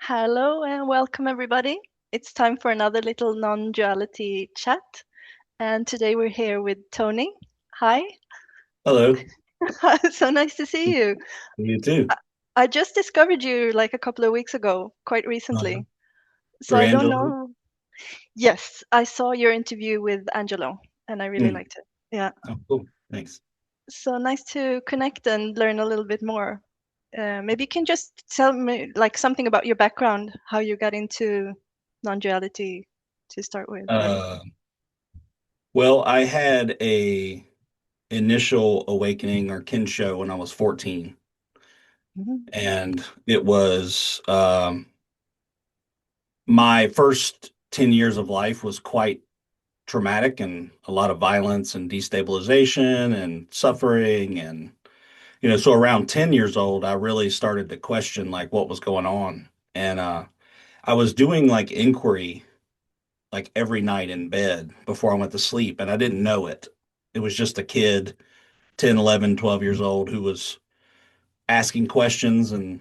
Hello and welcome, everybody. It's time for another little non-duality chat. And today we're here with Tony. Hi. Hello. So nice to see you. You too. I just discovered you like a couple of weeks ago, quite Uh-huh. recently. So Through I don't Angelo. know. Yes, I saw your interview with Angelo and I really Mm. liked it. Yeah. Oh, cool. Thanks. So nice to connect and learn a little bit more. Maybe you can just tell me like something about your background, how you got into non-duality to start with, or Uh, well, I had a initial awakening or Kensho when I was 14, Mhm. and it was my first 10 years of life was quite traumatic and a lot of violence and destabilization and suffering and so around 10 years old, I really started to question like what was going on. And I was doing like inquiry like every night in bed before I went to sleep, and I didn't know it. It was just a kid, 10, 11, 12 years old, who was asking questions and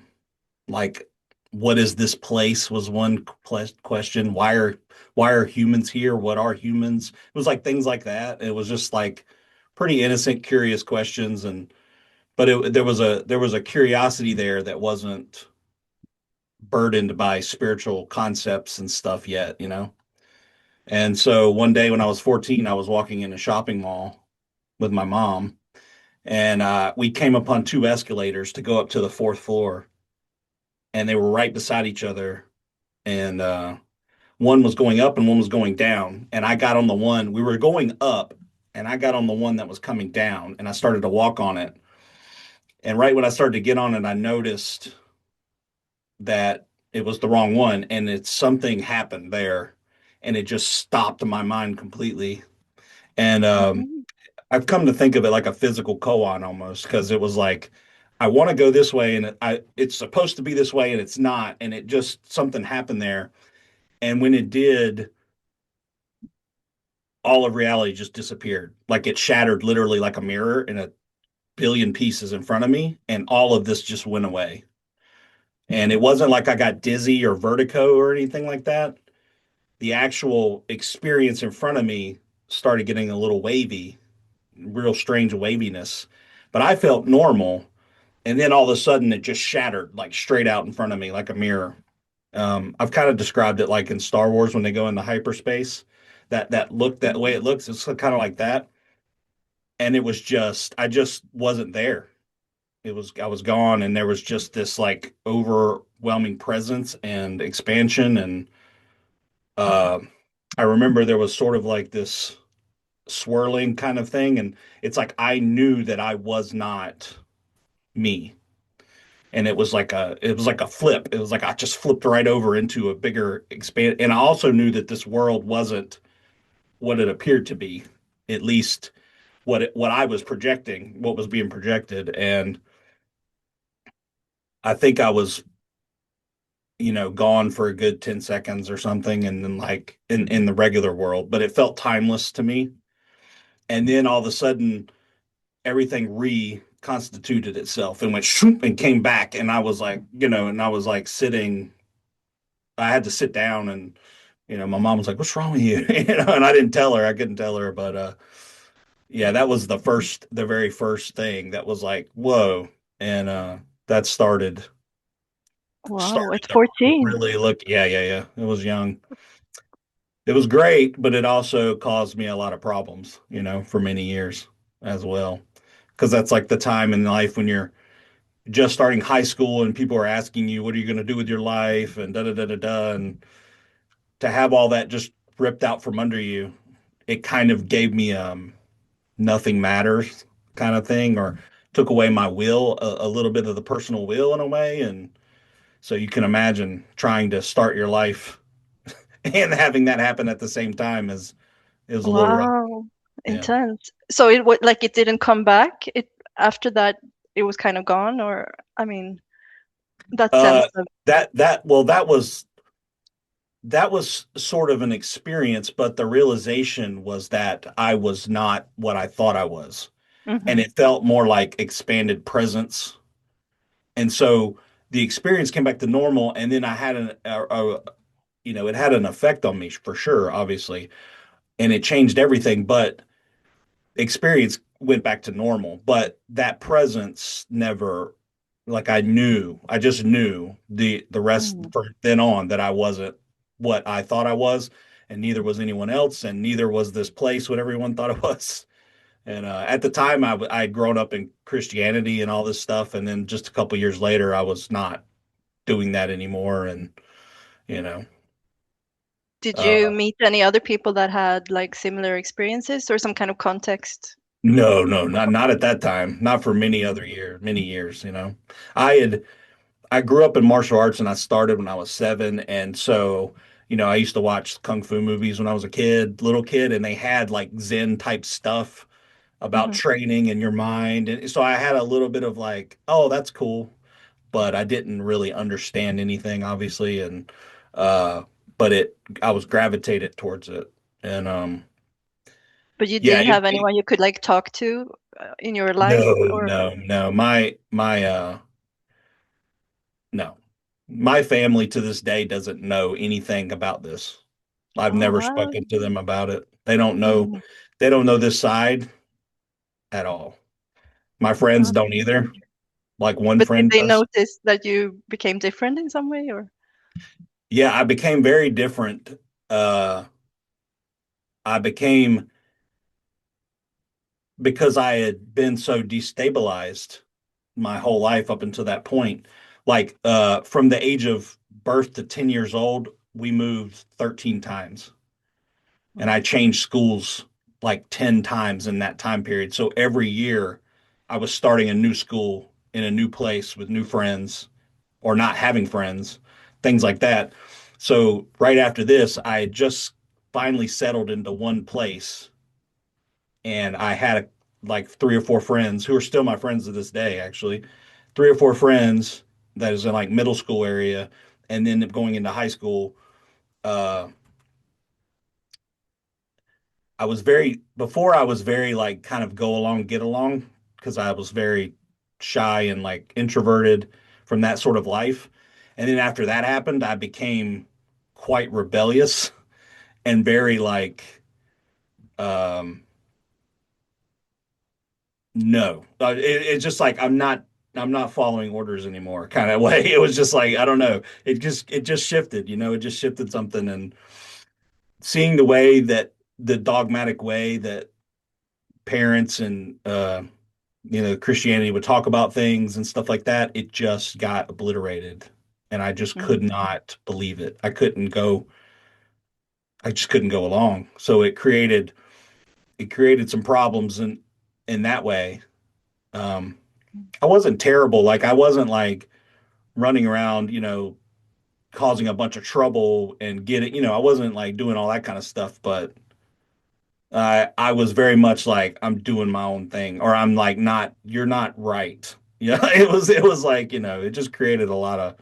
like, what is this place was one question. Why are humans here? What are humans? It was like things like that. It was just like pretty innocent, curious questions, and but there was a curiosity there that wasn't burdened by spiritual concepts and stuff yet. And so one day when I was 14, I was walking in a shopping mall with my mom, and we came upon two escalators to go up to the fourth floor, and they were right beside each other. And one was going up and one was going down. And I got on the one, we were going up, and I got on the one that was coming down, and I started to walk on it. And right when I started to get on it, I noticed that it was the wrong one, and it's something happened there, and it just stopped my mind completely. And Mhm. I've come to think of it like a physical koan almost, because it was like I want to go this way and it's supposed to be this way and it's not, and it just something happened there. And when it did, all of reality just disappeared. Like it shattered literally like a mirror in a billion pieces in front of me, and all of this just went away. And it wasn't like I got dizzy or vertigo or anything like that. The actual experience in front of me started getting a little wavy, real strange waviness, but I felt normal. And then all of a sudden, it just shattered like straight out in front of me like a mirror. I've kind of described it like in Star Wars when they go into hyperspace. That look, that way it looks, it's kind of like that. And it was just, I just wasn't there. I was gone, and there was just this like overwhelming presence and expansion. And uh, I remember there was sort of like this swirling kind of thing, and it's like I knew that I was not me. And it was like a flip. It was like I just flipped right over into a bigger expand. And I also knew that this world wasn't what it appeared to be, at least what I was projecting, what was being projected. And I think I was, gone for a good 10 seconds or something, and then like in the regular world, but it felt timeless to me. And then all of a sudden everything reconstituted itself and went shoop and came back. And I was like, and I was like sitting, I had to sit down, and my mom was like, "What's wrong with you?" And I didn't tell her. I couldn't tell her, but yeah, that was the very first thing that was like, "Whoa!" And that Wow, started at to 14. really look. Yeah, yeah, yeah. It was young. It was great, but it also caused me a lot of problems, for many years as well. Because that's like the time in life when you're just starting high school and people are asking you, "What are you going to do with your life?" and da da da da da, and to have all that just ripped out from under you, it kind of gave me nothing matters kind of thing, or took away my will, a little bit of the personal will in a way. And so you can imagine trying to start your life and having that happen at the same time is a little rough. Wow, Yeah. intense. So it was like it didn't come back. It after that it was kind of gone, or I mean, that sense Uh, of well, that was sort of an experience, but the realization was that I was not what I thought I was. And hmm it felt more like expanded presence. And so the experience came back to normal, and then I had it had an effect on me for sure, obviously, and it changed everything. But experience went back to normal, but that presence never, like I just knew the rest Mm. from then on that I wasn't what I thought I was, and neither was anyone else, and neither was this place what everyone thought it was. And at the time, I'd grown up in Christianity and all this stuff, and then just a couple years later, I was not doing that anymore, and you know, Did you uh, meet any other people that had like similar experiences or some kind of context? no, no, not at that time, not for many years. I grew up in martial arts, and I started when I was 7, and so I used to watch kung fu movies when I was a little kid, and they had like Zen type stuff about Hmm. training in your mind, and so I had a little bit of like, oh, that's cool, but I didn't really understand anything, obviously, and uh, but I was gravitated towards it, and But you yeah, didn't have anyone you could like talk to in your life no, or no, no, no, my family to this day doesn't know anything about this. I've oh never wow. spoken to them about it. Hmm. They don't know this side at all. My friends Oh, don't either. Like one but did friend they does. notice that you became different in some way or? Yeah, I became very different. Uh, I became because I had been so destabilized my whole life up until that point. Like from the age of birth to 10 years old, we moved 13 times. And Mm. I changed schools like 10 times in that time period. So every year I was starting a new school in a new place with new friends or not having friends, things like that. So right after this, I had just finally settled into one place, and I had like 3 or 4 friends who are still my friends to this day, actually. 3 or 4 friends that is in like middle school area, and then going into high school. Uh, I was very like kind of go along, get along because I was very shy and like introverted from that sort of life. And then after that happened, I became quite rebellious and very like, um, no, it's just like I'm not following orders anymore kind of way. It was just like, I don't know. It just shifted, it just shifted something, and seeing the dogmatic way that parents and Christianity would talk about things and stuff like that, it just got obliterated. And I just could Mm. not believe it. I just couldn't go along. So it created some problems in that way. Um, I wasn't terrible. Like I wasn't like running around, causing a bunch of trouble and I wasn't like doing all that kind of stuff, but I was very much like I'm doing my own thing, or I'm like not. You're not right. Yeah, it was like it just created a lot of.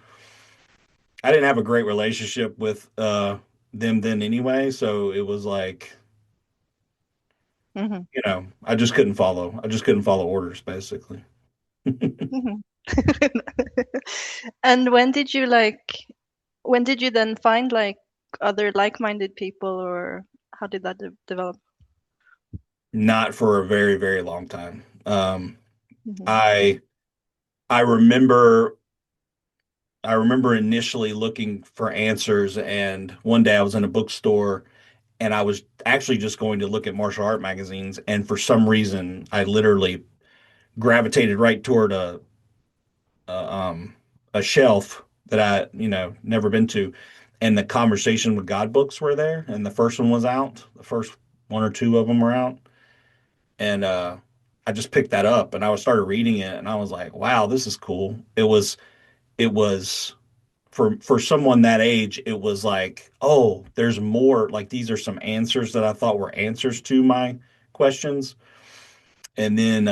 I didn't have a great relationship with them then anyway, so it was like Hmm. I just couldn't follow. I just couldn't follow orders basically. Hmm. And when did you then find like other like-minded people or how did that develop? Not for a very very long time. Hmm. I I remember I remember initially looking for answers, and one day I was in a bookstore, and I was actually just going to look at martial art magazines, and for some reason I literally gravitated right toward a, um, a shelf that I never been to, and the Conversation with God books were there, and the first one was out. The first one or two of them were out, and I just picked that up, and I started reading it, and I was like, wow, this is cool. It was for someone that age, it was like, oh, there's more. Like these are some answers that I thought were answers to my questions. And then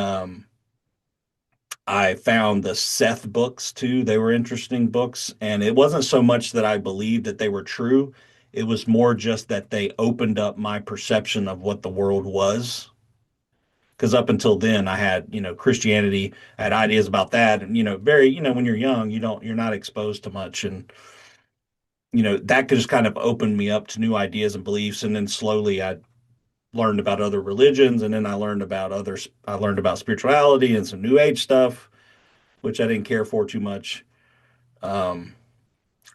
I found the Seth books too. They were interesting books. And it wasn't so much that I believed that they were true, it was more just that they opened up my perception of what the world was. Because up until then, I had, Christianity, I had ideas about that. And, when you're young, you're not exposed to much. And, that could just kind of open me up to new ideas and beliefs. And then slowly I learned about other religions. And then I learned about spirituality and some new age stuff, which I didn't care for too much. Um,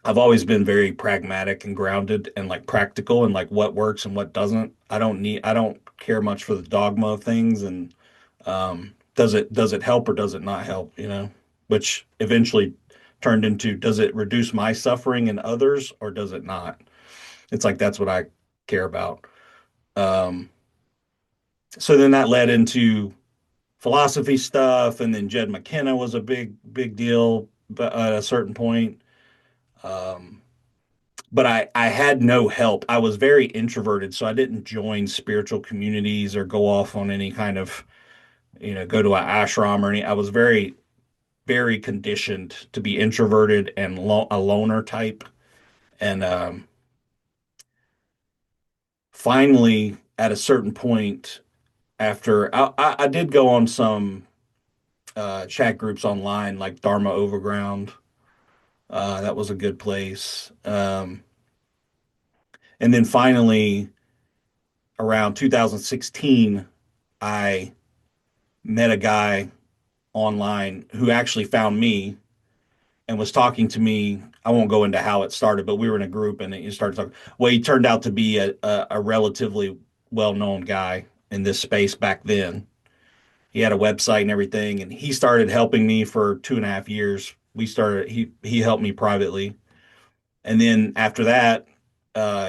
I've always been very pragmatic and grounded and like practical and like what works and what doesn't. I don't care much for the dogma of things and does it help or does it not help, which eventually turned into does it reduce my suffering and others or does it not? It's like that's what I care about. Um, so then that led into philosophy stuff, and then Jed McKenna was a big deal, but at a certain point. Um, but I had no help. I was very introverted, so I didn't join spiritual communities or go off on any kind of, go to an ashram or any. I was very conditioned to be introverted and a loner type. And finally, at a certain point, after I did go on some chat groups online, like Dharma Overground. That was a good place. And then finally, around 2016, I met a guy online who actually found me and was talking to me. I won't go into how it started, but we were in a group and he started talking. Well, he turned out to be a relatively well-known guy in this space back then. He had a website and everything, and he started helping me for 2.5 years. He helped me privately. And then after that,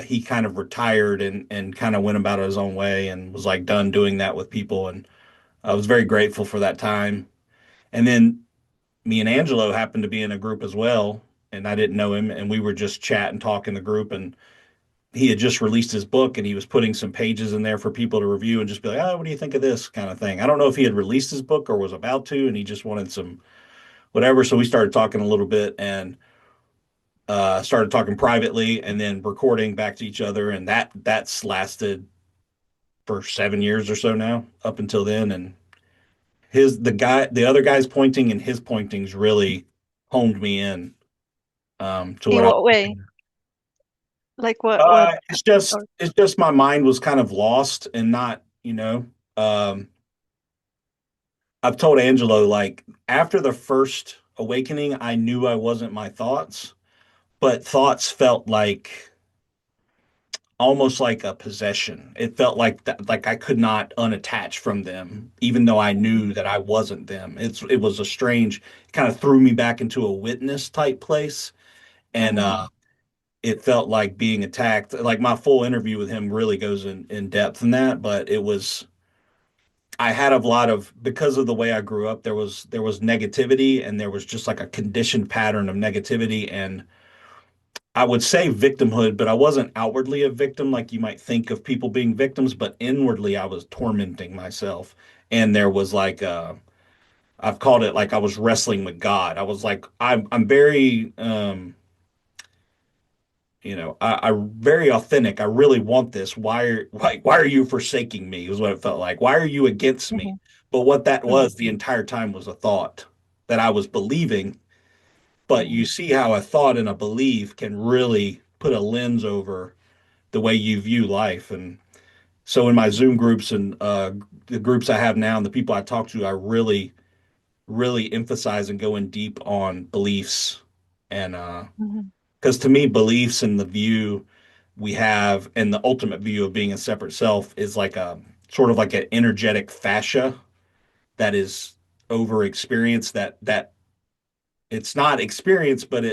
he kind of retired and kind of went about his own way and was like done doing that with people. And I was very grateful for that time. And then me and Angelo happened to be in a group as well, and I didn't know him, and we were just chatting, talking in the group, and he had just released his book, and he was putting some pages in there for people to review and just be like, "Oh, what do you think of this?" kind of thing. I don't know if he had released his book or was about to, and he just wanted some whatever. So we started talking a little bit and started talking privately, and then recording back to each other, and that's lasted for 7 years or so now, up until then, and the other guy's pointing and his pointings really honed me in to In what I what was way? doing. Like what or It's just my mind was kind of lost and not, I've told Angelo like after the first awakening, I knew I wasn't my thoughts, but thoughts felt like almost like a possession. It felt like that, like I could not unattach from them, even though I Mhm. knew that I wasn't them. It was a strange, it kind of threw me back into a witness type place. And Mhm. it felt like being attacked. Like my full interview with him really goes in depth in that, but I had a lot of because of the way I grew up, there was negativity and there was just like a conditioned pattern of negativity and I would say victimhood, but I wasn't outwardly a victim like you might think of people being victims, but inwardly I was tormenting myself. And there was like I've called it like I was wrestling with God. I was like I'm very I'm very authentic. I really want this. Why are you forsaking me? Is what it felt like. Why are you against me? Mhm. But what that Mhm. was the entire time was a thought that I was believing. But you Mhm. see how a thought and a belief can really put a lens over the way you view life. And so in my Zoom groups and the groups I have now and the people I talk to, I really emphasize and go in deep on beliefs and Mhm. because to me, beliefs and the view we have and the ultimate view of being a separate self is like a sort of like an energetic fascia that is over experience that it's not experience, but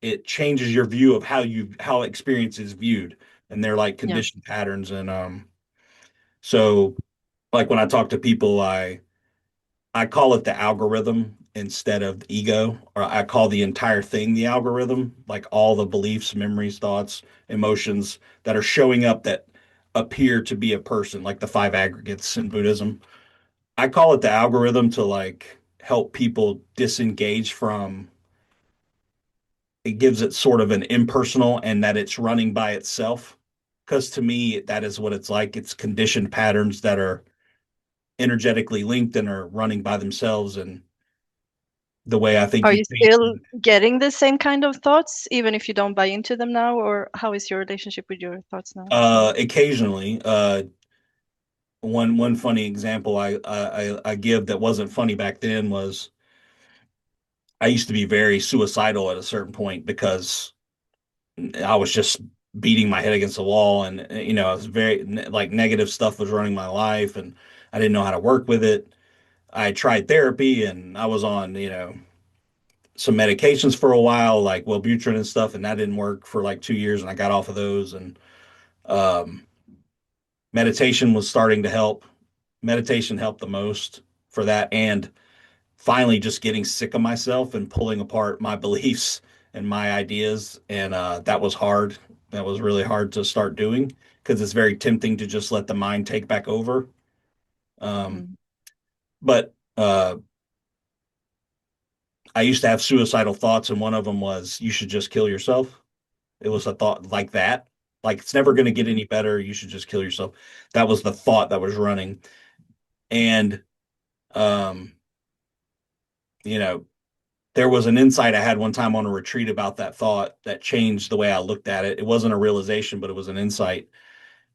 it changes your view of how experience is viewed. And they're like Yeah. conditioned patterns. And so like when I talk to people, I call it the algorithm instead of the ego, or I call the entire thing the algorithm, like all the beliefs, memories, thoughts, emotions that are showing up that appear to be a person, like the five aggregates in Buddhism. I call it the algorithm to like help people disengage from it gives it sort of an impersonal and that it's running by itself. Because to me, that is what it's like. It's conditioned patterns that are energetically linked and are running by themselves and the way I think Are you you think. still getting the same kind of thoughts, even if you don't buy into them now, or how is your relationship with your thoughts now? Occasionally, one funny example I give that wasn't funny back then was I used to be very suicidal at a certain point because I was just beating my head against the wall, and I was very like negative stuff was running my life, and I didn't know how to work with it. I tried therapy, and I was on some medications for a while, like Wellbutrin and stuff, and that didn't work for like 2 years, and I got off of those, and um, meditation was starting to help. Meditation helped the most for that, and finally just getting sick of myself and pulling apart my beliefs and my ideas. And that was hard. That was really hard to start doing because it's very tempting to just let the mind take back over. Um, Hmm. but I used to have suicidal thoughts, and one of them was, you should just kill yourself. It was a thought like that. Like, it's never going to get any better. You should just kill yourself. That was the thought that was running. And, um, you know, there was an insight I had one time on a retreat about that thought that changed the way I looked at it. It wasn't a realization, but it was an insight.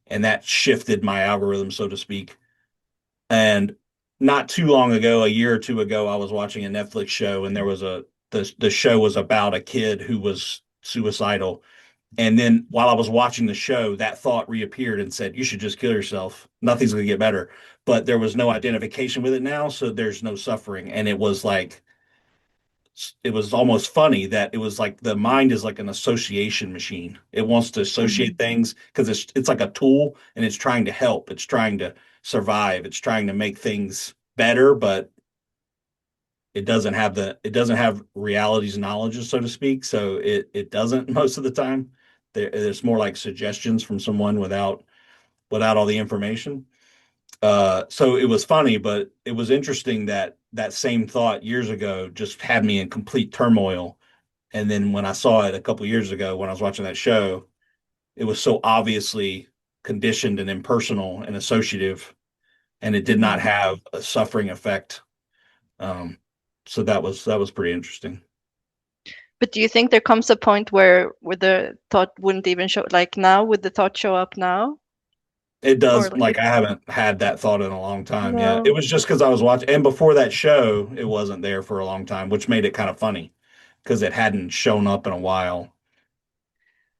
And that shifted my algorithm, so to speak. And not too long ago, a year or two ago, I was watching a Netflix show, and the show was about a kid who was suicidal. And then while I was watching the show, that thought reappeared and said, you should just kill yourself. Nothing's going to get better. But there was no identification with it now, so there's no suffering. And it was almost funny that it was like the mind is like an association machine. It wants to associate Hmm. things because it's like a tool, and it's trying to help. It's trying to survive. It's trying to make things better, but it doesn't have realities knowledge, so to speak. So it doesn't most of the time. There's more like suggestions from someone without all the information. So it was funny, but it was interesting that that same thought years ago just had me in complete turmoil. And then when I saw it a couple years ago when I was watching that show, it was so obviously conditioned and impersonal and associative, and it did not Hmm. have a suffering effect. Um, so that was pretty interesting. But do you think there comes a point where the thought wouldn't even show, like now, would the thought show up now? It Or does, like like I haven't had that thought in a long time. Yeah, it no? was just because I was watching, and before that show, it wasn't there for a long time, which made it kind of funny because it hadn't shown up in a while.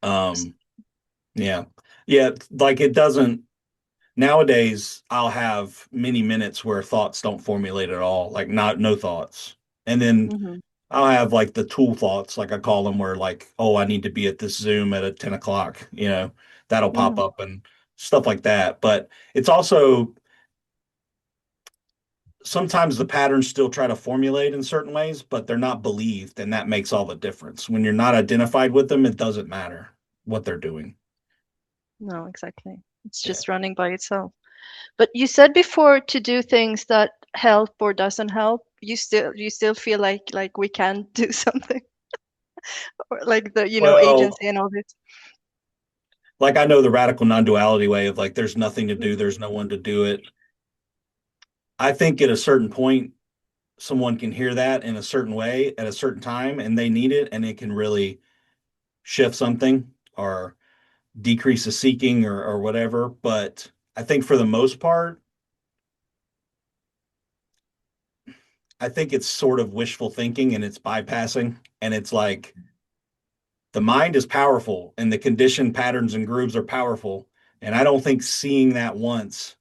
Um, yeah, yeah, like it doesn't. Nowadays, I'll have many minutes where thoughts don't formulate at all, like not no thoughts. And then Hmm. I'll have like the tool thoughts, like I call them, where like, oh, I need to be at this Zoom at 10 o'clock, that'll pop Hmm. up and stuff like that. But it's also sometimes the patterns still try to formulate in certain ways, but they're not believed, and that makes all the difference. When you're not identified with them, it doesn't matter what they're doing. No, exactly. It's Yeah. just running by itself. But you said before to do things that help or doesn't help. You still feel like we can do something, or like the Well, agency and all this. like I know the radical non-duality way of like there's nothing to do, there's no one to do it. I think at a certain point, someone can hear that in a certain way at a certain time and they need it, and it can really shift something or decrease the seeking or whatever. But I think for the most part, I think it's sort of wishful thinking and it's bypassing. And it's like the mind is powerful and the conditioned patterns and grooves are powerful. And I don't think seeing that once,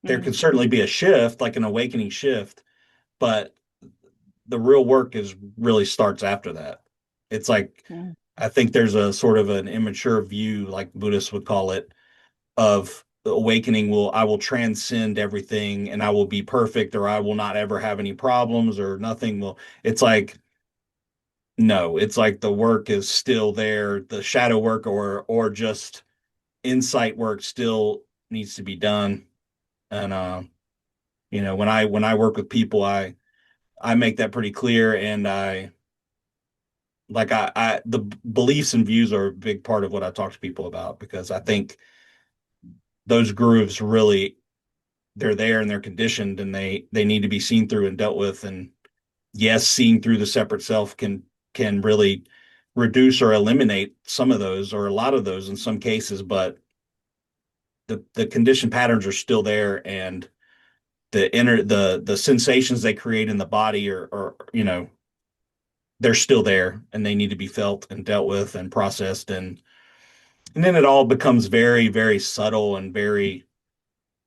there can Mm, certainly be a shift, like an awakening shift, but the real work is really starts after that. It's like mm, I think there's a sort of an immature view, like Buddhists would call it, of the awakening will I will transcend everything and I will be perfect or I will not ever have any problems or nothing will. It's like no, it's like the work is still there, the shadow work or just insight work still needs to be done. And when I work with people, I make that pretty clear, and the beliefs and views are a big part of what I talk to people about because I think those grooves really they're there and they're conditioned and they need to be seen through and dealt with. And yes, seeing through the separate self can really reduce or eliminate some of those or a lot of those in some cases, but the conditioned patterns are still there, and the sensations they create in the body are they're still there, and they need to be felt and dealt with and processed. And then it all becomes very, very subtle and very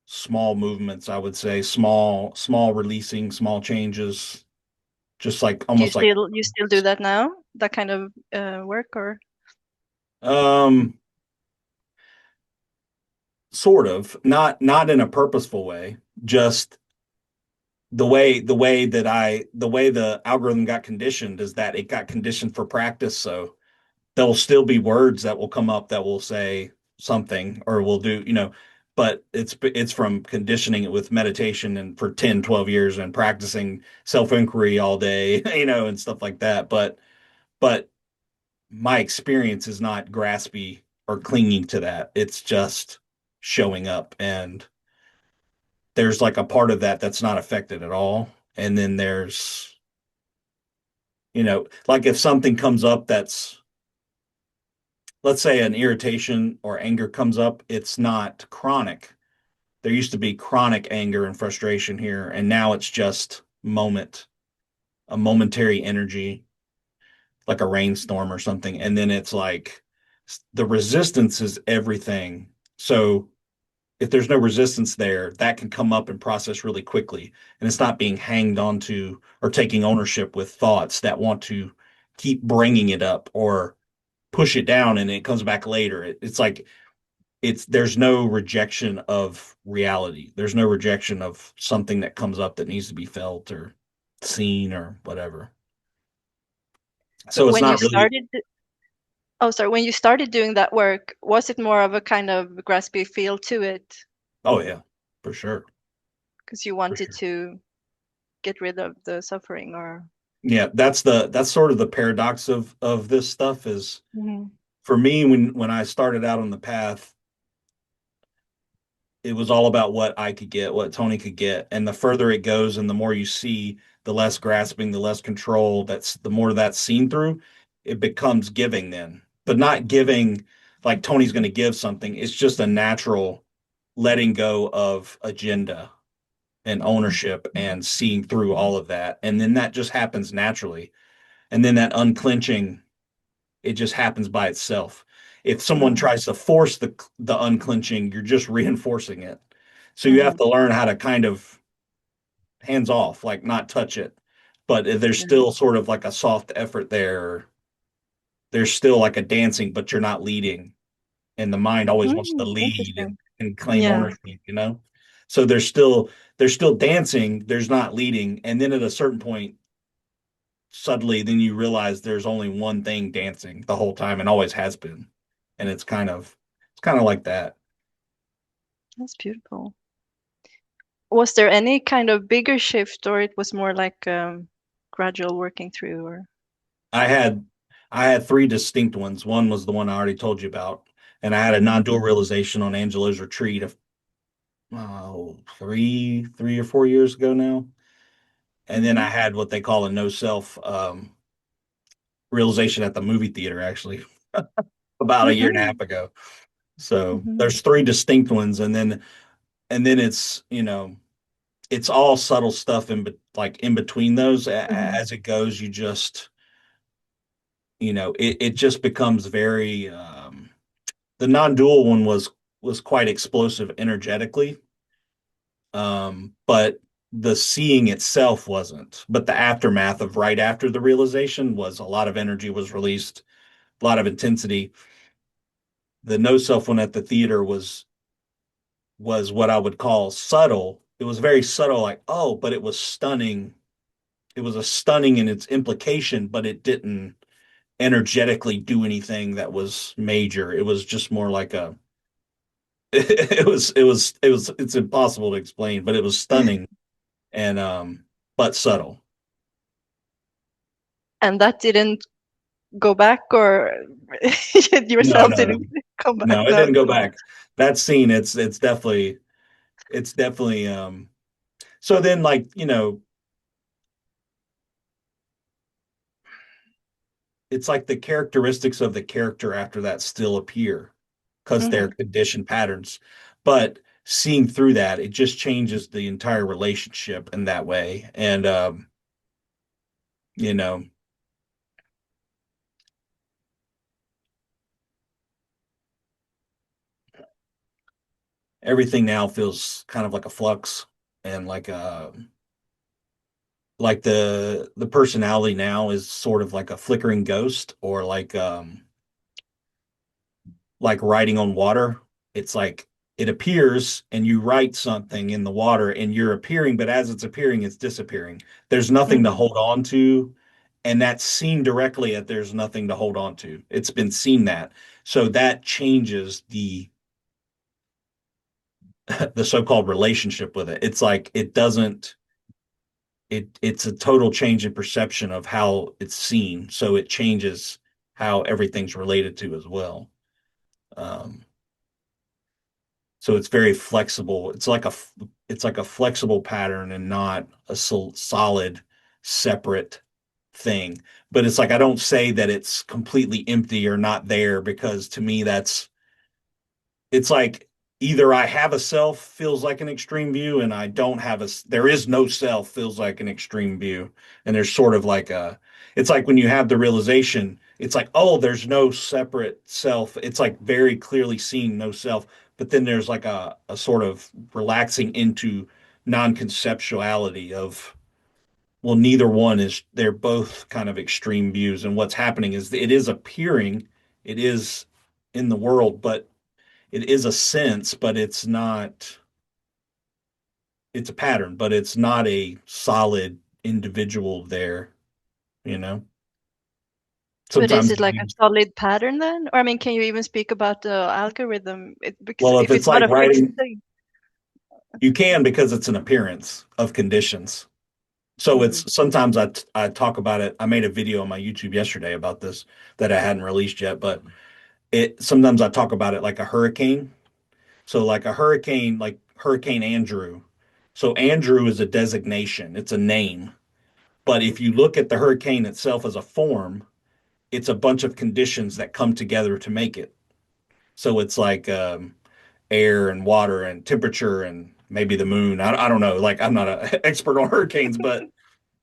small movements, I would say, small releasing, small changes, just like Do you almost like still do that now? That kind of work, or um sort of, not in a purposeful way, just the way the algorithm got conditioned is that it got conditioned for practice. So there'll still be words that will come up that will say something or will do, but it's from conditioning it with meditation and for 10, 12 years and practicing self-inquiry all day, and stuff like that. But my experience is not graspy or clinging to that. It's just showing up, and there's like a part of that that's not affected at all. And then there's, like if something comes up that's, let's say an irritation or anger comes up, it's not chronic. There used to be chronic anger and frustration here, and now it's just a momentary energy, like a rainstorm or something. And then it's like the resistance is everything. So if there's no resistance there, that can come up and process really quickly. And it's not being hanged onto or taking ownership with thoughts that want to keep bringing it up or push it down and it comes back later. It's like there's no rejection of reality. There's no rejection of something that comes up that needs to be felt or seen or whatever. but So it's when you not really, started, oh, sorry, when you started doing that work, was it more of a kind of graspy feel to it oh yeah, for sure. because you For wanted sure. to get rid of the suffering, or? Yeah, that's sort of the paradox of this stuff is Mhm. for me when I started out on the path, it was all about what I could get, what Tony could get. And the further it goes and the more you see, the less grasping, the less control, that's the more that's seen through, it becomes giving then. But not giving like Tony's going to give something. It's just a natural letting go of agenda and ownership and seeing through all of that. And then that just happens naturally. And then that unclenching, it just happens by itself. If someone Mhm. tries to force the unclenching, you're just reinforcing it. So you have Mhm. to learn how to kind of hands off, like not touch it. But there's Yeah. still sort of like a soft effort there. There's still like a dancing, but you're not leading. And the mind always wants to lead Interesting. and claim Yeah. ownership. So there's still dancing, there's not leading. And then at a certain point, suddenly then you realize there's only one thing dancing the whole time and always has been. And it's kind of like that. That's beautiful. Was there any kind of bigger shift, or it was more like gradual working through, or? I had I had three distinct ones. One was the one I already told you about, and I had a Mhm. non-dual realization on Angelo's retreat of 3 or 4 years ago now. And then I Mhm. had what they call a no self realization at the movie theater, actually, about a year and a Mhm. half ago. So Mhm. there's three distinct ones, and then it's all subtle stuff like in between those. Mhm. As it goes, it just becomes very. The non-dual one was quite explosive energetically, but the seeing itself wasn't. But the aftermath of right after the realization was a lot of energy was released, a lot of intensity. The no self one at the theater was what I would call subtle. It was very subtle, like, oh, but it was stunning. It was a stunning in its implication, but it didn't energetically do anything that was major. It was just more like a it's impossible to explain, but it was stunning and but subtle. And that didn't go back, or No, yourself no, no. didn't come back? No, it No. didn't go back. That scene, it's definitely it's definitely so then like, it's like the characteristics of the character after that still appear because they're Hmm. conditioned patterns. But seeing through that, it just changes the entire relationship in that way. And you know, everything now feels kind of like a flux and like the personality now is sort of like a flickering ghost or like writing on water. It's like it appears and you write something in the water and you're appearing, but as it's appearing, it's disappearing. There's nothing to Hmm. hold on to. And that's seen directly at there's nothing to hold on to. It's been seen that. So that changes the so-called relationship with it. It's like it doesn't it's a total change in perception of how it's seen. So it changes how everything's related to as well. Um, So it's very flexible. It's like a flexible pattern and not a solid separate thing. But it's like I don't say that it's completely empty or not there because to me that's it's like either I have a self feels like an extreme view and I don't have there is no self feels like an extreme view. And there's sort of like it's like when you have the realization, it's like, oh, there's no separate self. It's like very clearly seen no self. But then there's like a sort of relaxing into non-conceptuality of, well, neither one is, they're both kind of extreme views. And what's happening is it is appearing, it is in the world, but it is a sense, but it's not, it's a pattern, but it's not a solid individual there, you know? But is Sometimes it like a solid pattern then? Or I mean, can you even speak about the algorithm? Because well, if if it's it's not like a fixed writing, thing. you can because it's an appearance of conditions. So Hmm. it's sometimes I talk about it. I made a video on my YouTube yesterday about this that I hadn't released yet, but it sometimes I talk about it like a hurricane. So like a hurricane, like Hurricane Andrew. So Andrew is a designation, it's a name. But if you look at the hurricane itself as a form, it's a bunch of conditions that come together to make it. So it's like air and water and temperature and maybe the moon. I don't know. Like I'm not an expert on hurricanes, but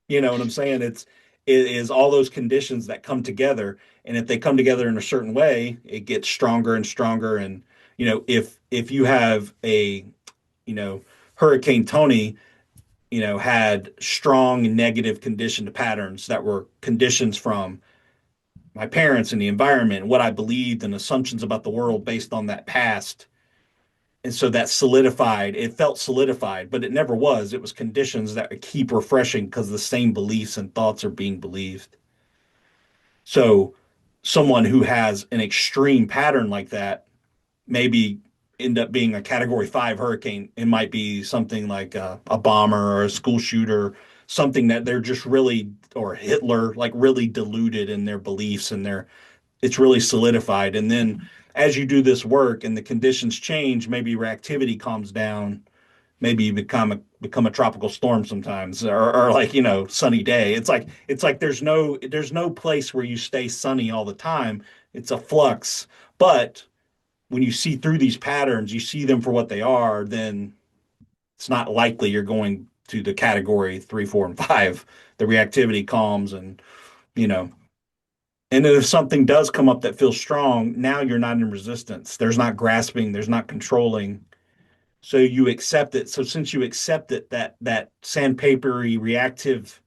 you know what I'm saying? It is all those conditions that come together. And if they come together in a certain way, it gets stronger and stronger. And, if you have you know, Hurricane Tony, had strong negative conditioned patterns that were conditions from my parents and the environment, what I believed and assumptions about the world based on that past. And so that solidified, it felt solidified, but it never was. It was conditions that keep refreshing because the same beliefs and thoughts are being believed. So someone who has an extreme pattern like that maybe end up being a category 5 hurricane. It might be something like a bomber or a school shooter, something that they're just really, or Hitler, like really deluded in their beliefs and it's really solidified. And then as you do this work and the conditions change, maybe your activity calms down. Maybe you become a tropical storm sometimes, or like sunny day. It's like there's no place where you stay sunny all the time. It's a flux, but when you see through these patterns, you see them for what they are, then it's not likely you're going to the category 3, 4, and 5. The reactivity calms you know, and then if something does come up that feels strong, now you're not in resistance. There's not grasping, there's not controlling. So you accept it. So since you accept it, that sandpapery reactive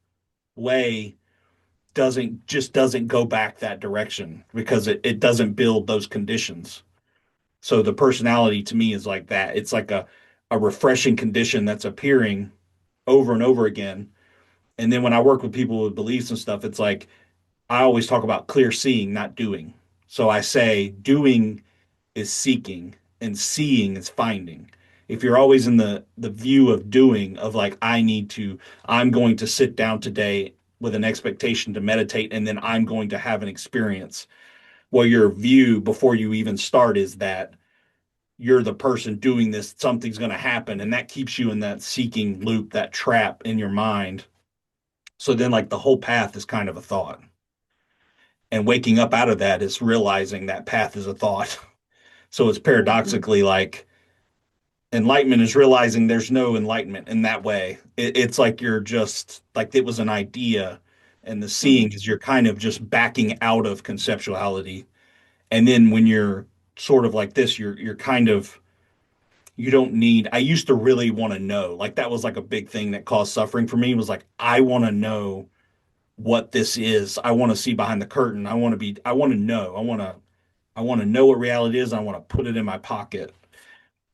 way doesn't go back that direction because it doesn't build those conditions. So the personality to me is like that. It's like a refreshing condition that's appearing over and over again. And then when I work with people with beliefs and stuff, it's like I always talk about clear seeing, not doing. So I say doing is seeking and seeing is finding. If you're always in the view of doing, of like I'm going to sit down today with an expectation to meditate and then I'm going to have an experience. Well, your view before you even start is that you're the person doing this, something's going to happen. And that keeps you in that seeking loop, that trap in your mind. So then, like, the whole path is kind of a thought. And waking up out of that is realizing that path is a thought. So it's Mm. paradoxically like enlightenment is realizing there's no enlightenment in that way. It's like you're just like it was an idea, and the Mm. seeing is you're kind of just backing out of conceptuality. And then when you're sort of like this, you're kind of you don't need. I used to really want to know. Like that was like a big thing that caused suffering for me was like I want to know what this is. I want to see behind the curtain. I want to know. I want to know what reality is. I want to put it in my pocket.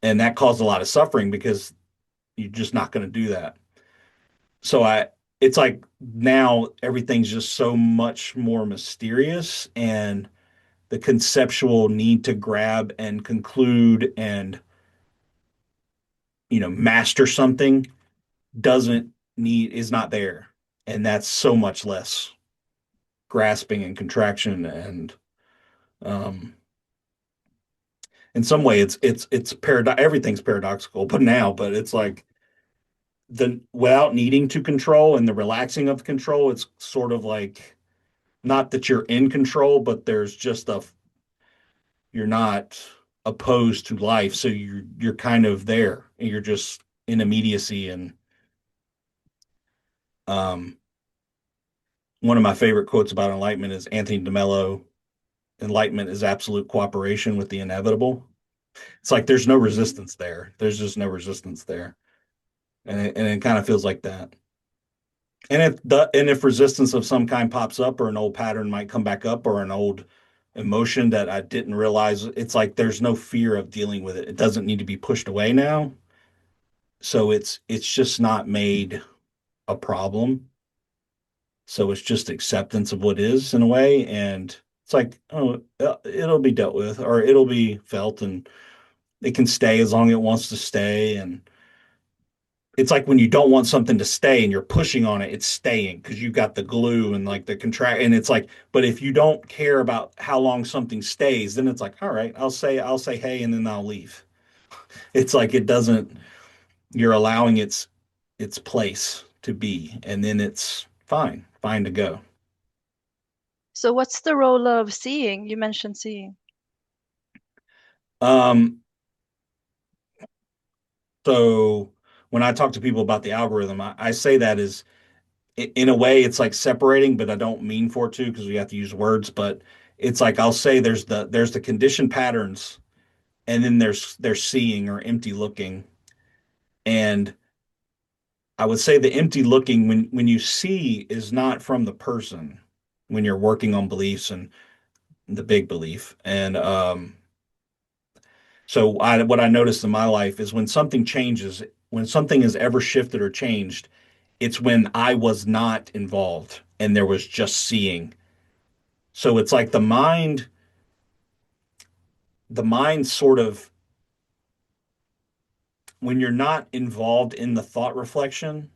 And that caused a lot of suffering because you're just not going to do that. So it's like now everything's just so much more mysterious and the conceptual need to grab and conclude and, master something doesn't is not there. And that's so much less grasping and contraction. And, um, in some way it's everything's paradoxical, but it's like the without needing to control and the relaxing of control, it's sort of like not that you're in control, but there's just a you're not opposed to life, so you're kind of there and you're just in immediacy. And um, one of my favorite quotes about enlightenment is Anthony DeMello. Enlightenment is absolute cooperation with the inevitable. It's like there's no resistance there. There's just no resistance there, and it kind of feels like that. And if resistance of some kind pops up, or an old pattern might come back up, or an old emotion that I didn't realize, it's like there's no fear of dealing with it. It doesn't need to be pushed away now. So it's just not made a problem. So it's just acceptance of what is in a way, and it's like, oh, it'll be dealt with, or it'll be felt, and it can stay as long as it wants to stay. And it's like when you don't want something to stay and you're pushing on it, it's staying because you've got the glue and like the contract. And it's like, but if you don't care about how long something stays, then it's like, all right, I'll say hey, and then I'll leave. It's like it doesn't. You're allowing its place to be, and then it's fine to go. So what's the role of seeing? You mentioned seeing. Um, so when I talk to people about the algorithm, I say that is in a way it's like separating, but I don't mean for it to because we have to use words. But it's like I'll say there's the conditioned patterns, and then there's seeing or empty looking. And I would say the empty looking when you see is not from the person when you're working on beliefs and the big belief. And so what I noticed in my life is when something changes, when something is ever shifted or changed, it's when I was not involved and there was just seeing. So it's like the mind sort of, when you're not involved in the thought reflection,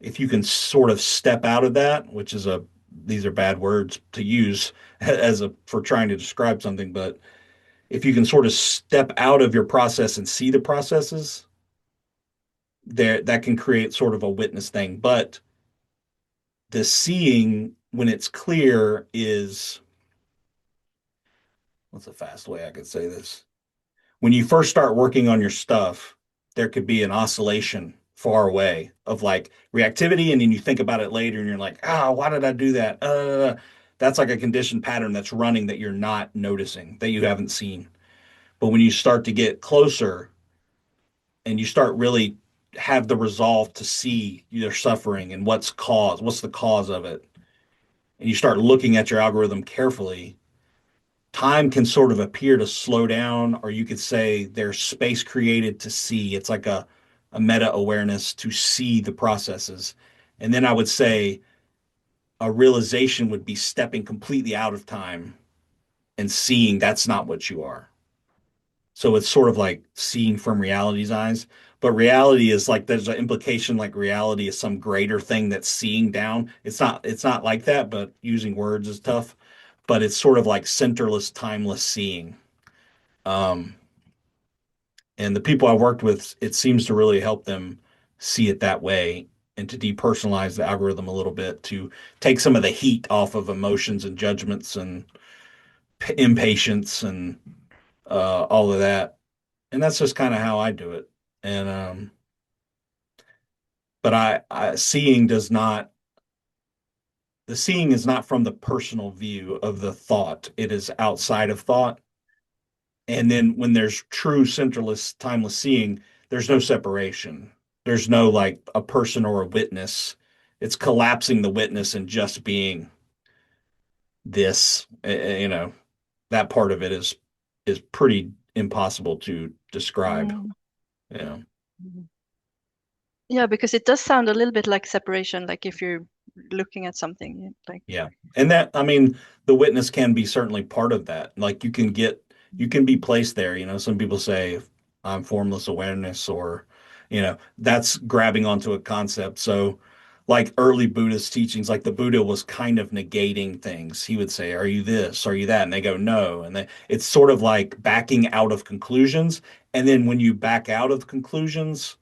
if you can sort of step out of that, which is these are bad words to use as a for trying to describe something, but if you can sort of step out of your process and see the processes, there that can create sort of a witness thing. But the seeing when it's clear is what's a fast way I could say this? When you first start working on your stuff, there could be an oscillation far away of like reactivity, and then you think about it later and you're like, ah, why did I do that? That's like a conditioned pattern that's running that you're not noticing, that you haven't seen. But when you start to get closer and you start really have the resolve to see your suffering and what's the cause of it, and you start looking at your algorithm carefully, time can sort of appear to slow down, or you could say there's space created to see. It's like a meta awareness to see the processes. And then I would say a realization would be stepping completely out of time and seeing that's not what you are. So it's sort of like seeing from reality's eyes. But reality is like there's an implication like reality is some greater thing that's seeing down. It's not like that, but using words is tough. But it's sort of like centerless, timeless seeing. Um, And the people I worked with, it seems to really help them see it that way and to depersonalize the algorithm a little bit to take some of the heat off of emotions and judgments and impatience and all of that. And that's just kind of how I do it. And but I seeing does not the seeing is not from the personal view of the thought. It is outside of thought. And then when there's true centerless, timeless seeing, there's no separation. There's no like a person or a witness. It's collapsing the witness and just being this. That part of it is pretty impossible to describe. Mm. Yeah. Mhm. Yeah, because it does sound a little bit like separation, like if you're looking at something, like. Yeah. And that, I mean, the witness can be certainly part of that. Like you can be placed there. Some people say I'm formless awareness or, that's grabbing onto a concept. So, like early Buddhist teachings, like the Buddha was kind of negating things. He would say, "Are you this? Are you that?" And they go, "No." And it's sort of like backing out of conclusions. And then when you back out of conclusions,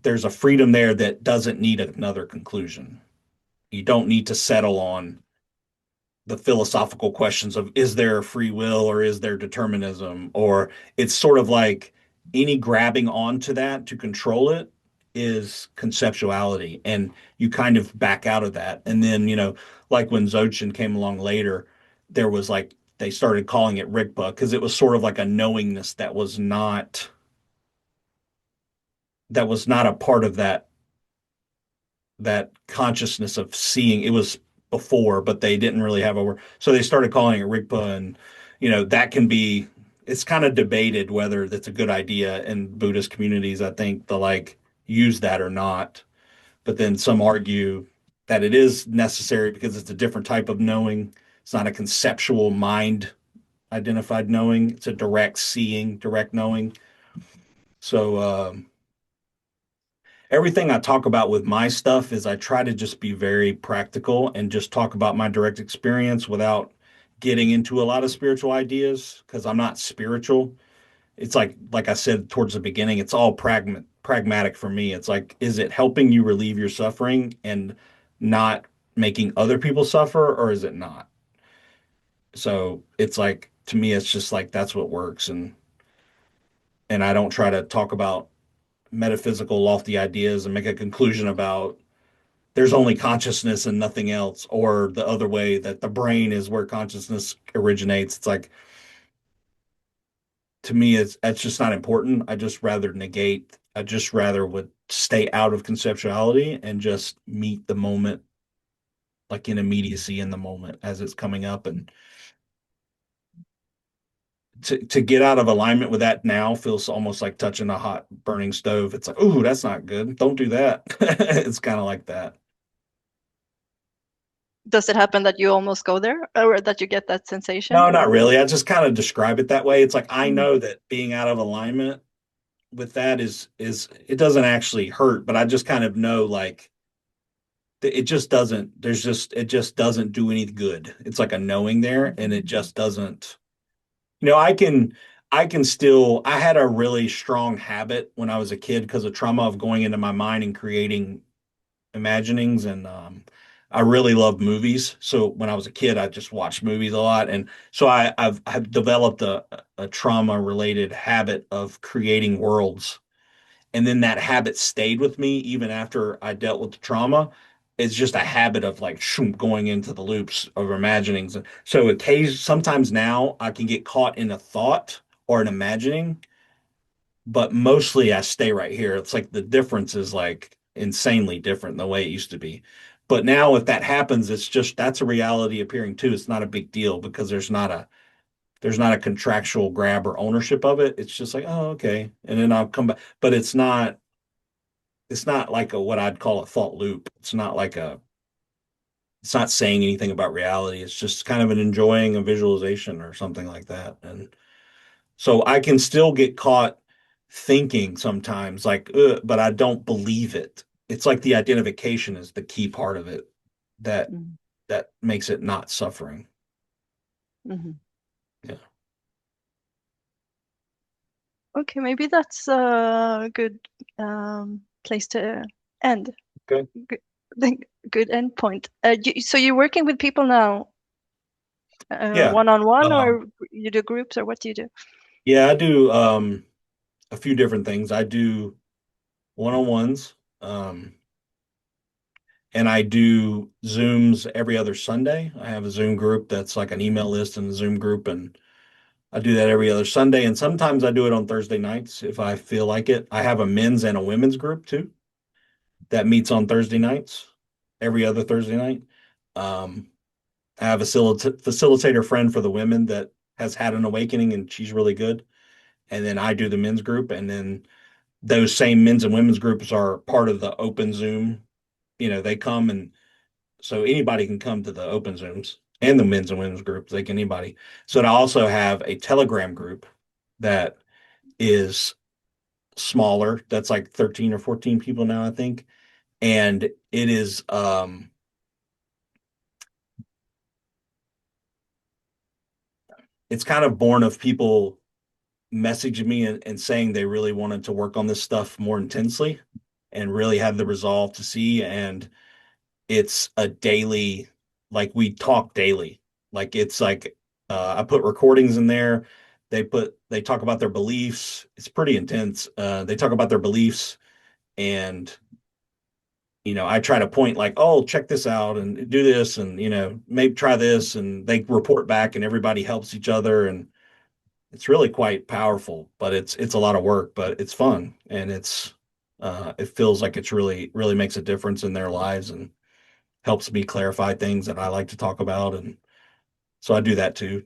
there's a freedom there that doesn't need another conclusion. You don't need to settle on the philosophical questions of is there free will or is there determinism, or it's sort of like any grabbing onto that to control it is conceptuality, and you kind of back out of that. And then like when Dzogchen came along later, there was like they started calling it Rigpa because it was sort of like a knowingness that was not a part of that consciousness of seeing. It was before, but they didn't really have a word. So they started calling it Rigpa, and that can be. It's kind of debated whether that's a good idea in Buddhist communities. I think to like use that or not, but then some argue that it is necessary because it's a different type of knowing. It's not a conceptual mind identified knowing. It's a direct seeing, direct knowing. So everything I talk about with my stuff is I try to just be very practical and just talk about my direct experience without getting into a lot of spiritual ideas because I'm not spiritual. It's like I said towards the beginning, it's all pragmatic for me. It's like, is it helping you relieve your suffering and not making other people suffer, or is it not? So it's like to me, it's just like that's what works, and I don't try to talk about metaphysical lofty ideas and make a conclusion about there's only consciousness and nothing else, or the other way that the brain is where consciousness originates. It's like to me, it's just not important. I just rather would stay out of conceptuality and just meet the moment, like in immediacy in the moment as it's coming up. And to get out of alignment with that now feels almost like touching a hot burning stove. It's like, ooh, that's not good. Don't do that. It's kind of like that. Does it happen that you almost go there or that you get that sensation? No, not really. I just kind of describe it that way. It's like I Mhm. know that being out of alignment with that is it doesn't actually hurt, but I just kind of know like it just doesn't it just doesn't do any good. It's like a knowing there and it just doesn't. I can still I had a really strong habit when I was a kid because of trauma of going into my mind and creating imaginings, and I really love movies. So when I was a kid, I just watched movies a lot, and so I've developed a trauma related habit of creating worlds, and then that habit stayed with me even after I dealt with the trauma. It's just a habit of like shoom, going into the loops of imaginings. So occasionally, sometimes now I can get caught in a thought or an imagining, but mostly I stay right here. It's like the difference is like insanely different than the way it used to be. But now if that happens, it's just that's a reality appearing too. It's not a big deal because there's not a contractual grab or ownership of it. It's just like, oh, okay. And then I'll come back. But it's not like a what I'd call a thought loop. It's not saying anything about reality. It's just kind of an enjoying a visualization or something like that. And so I can still get caught thinking sometimes, like, but I don't believe it. It's like the identification is the key part of it that Mhm. that makes it not suffering. Mhm. Yeah. Okay, maybe that's a good place to end. Okay. Good, good end point. So you're working with people now, Yeah. one-on-one, Um, or you do groups, or what do you do? yeah, I do a few different things. I do one-on-ones, and I do Zooms every other Sunday. I have a Zoom group that's like an email list and a Zoom group, and I do that every other Sunday. And sometimes I do it on Thursday nights if I feel like it. I have a men's and a women's group too that meets on Thursday nights, every other Thursday night. Um, I have a facilitator friend for the women that has had an awakening, and she's really good. And then I do the men's group, and then those same men's and women's groups are part of the open Zoom. They come, and so anybody can come to the open Zooms and the men's and women's groups. They can anybody. So I also have a Telegram group that is smaller. That's like 13 or 14 people now, I think. And it is it's kind of born of people messaging me and saying they really wanted to work on this stuff more intensely and really have the resolve to see. And it's a daily, like we talk daily. Like it's like I put recordings in there. They talk about their beliefs. It's pretty intense. They talk about their beliefs, and I try to point like, oh, check this out and do this, and maybe try this, and they report back, and everybody helps each other, and it's really quite powerful. But it's a lot of work, but it's fun, and it feels like it's really makes a difference in their lives and helps me clarify things that I like to talk about, and so I do that too.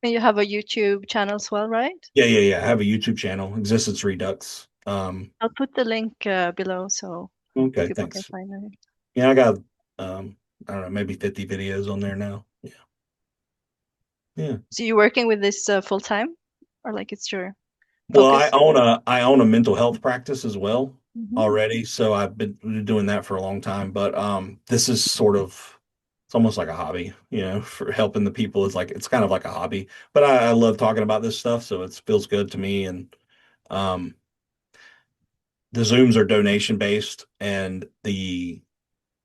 And you have a YouTube channel as well, right? Yeah, yeah, yeah. I have a YouTube channel, Existence Redux. I'll put the link below so Okay, people can thanks. find it. Yeah, I got um, I don't know, maybe 50 videos on there now. Yeah, yeah. So you're working with this full time, or like it's your Well, I focus? own a mental health practice as well Hmm. already, so I've been doing that for a long time. But this is sort of it's almost like a hobby, for helping the people. It's kind of like a hobby, but I love talking about this stuff, so it feels good to me. And um, the Zooms are donation based, and the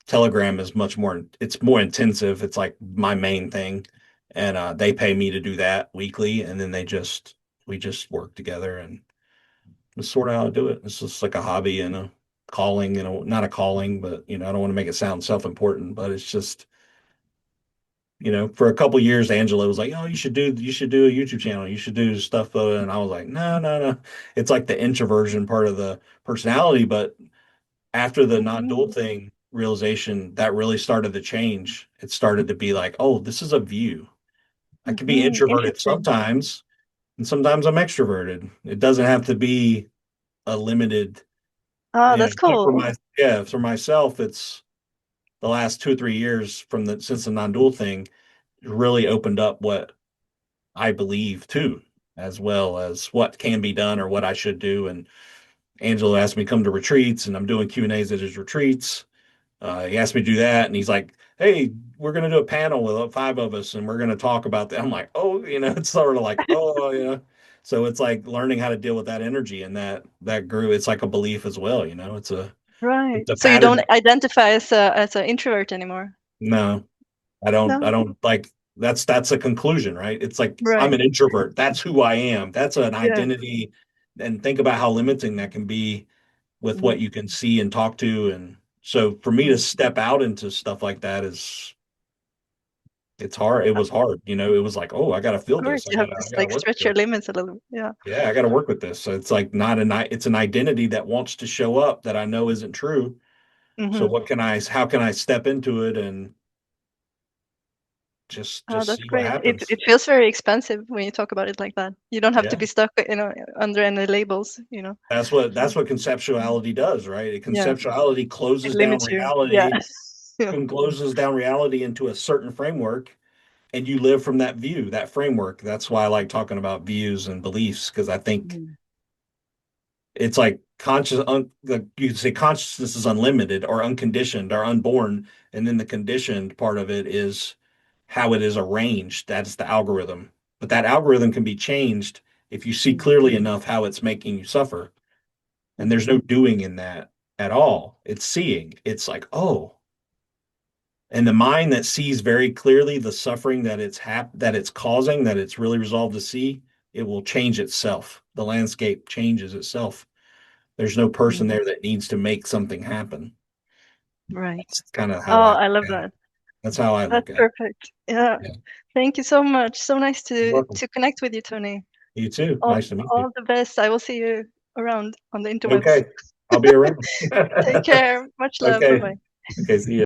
Telegram is it's more intensive. It's like my main thing. And they pay me to do that weekly, and then we just work together, and it's sort of how I do it. It's just like a hobby and a calling, not a calling, but I don't want to make it sound self-important, but it's just, for a couple years, Angela was like, "Oh, you should do a YouTube channel. You should do stuff." And I was like, "No, no, no." It's like the introversion part of the personality, but after the non-dual Hmm. thing realization, that really started to change. It started to be like, oh, this is a view. I can be Hmm. introverted Interesting. sometimes, and sometimes I'm extroverted. It doesn't have to be a limited, Oh, that's but cool. for myself, it's the last 2 or 3 years since the non-dual thing really opened up what I believe too, as well as what can be done or what I should do. And Angela asked me to come to retreats, and I'm doing Q&As at his retreats. He asked me to do that, and he's like, "Hey, we're going to do a panel with 5 of us, and we're going to talk about that." I'm like, "Oh, it's sort of like, oh, yeah." So it's like learning how to deal with that energy and that grew. It's like a belief as well, Right. it's a So you don't pattern. identify as an introvert anymore? No, I don't. No. I don't like. That's a conclusion, right? It's like I'm Right. an introvert. That's who I am. That's an Yeah. identity, and think about how limiting that can be with what Mm. you can see and talk to. And so for me to Mm. step out into stuff like that is it's hard. It was hard. It was like, oh, I got to Of feel course, this. I you have got to, to I got to like work stretch with your this. limits a little bit. Yeah. Yeah, I got to work with this. So it's like not an, it's an identity that wants to show up that I know isn't true. So Hmm. how can I step into it and Oh, just that's see what great. It happens? feels very expensive when you talk about it like that. You don't have to Yeah. be stuck, under any labels. That's what conceptuality does, right? Yeah. Conceptuality It closes down limits you. Yeah. reality Yeah. and closes down reality into a certain framework, and you live from that view, that framework. That's why I like talking about views and beliefs, because I think Mhm. it's like like you could say consciousness is unlimited or unconditioned or unborn, and then the conditioned part of it is how it is arranged. That's the algorithm, but that algorithm can be changed If you see clearly enough how it's making you suffer, and there's no doing in that at all, it's seeing. It's like, oh, and the mind that sees very clearly the suffering that that it's causing, that it's really resolved to see, it will change itself. The landscape changes itself. There's no person Mhm. there that needs to make something happen. Right. That's kind of how Oh, I I look love at it. that. That's how I That's look at it. perfect. Yeah. Yeah. Thank you so much. So nice You're to welcome. connect with you, Tony. You too. All Nice to meet you. all the best. I will see you around on the interwebs. Okay. I'll be around. Take care. Much love. Bye Okay. bye. Okay. See you.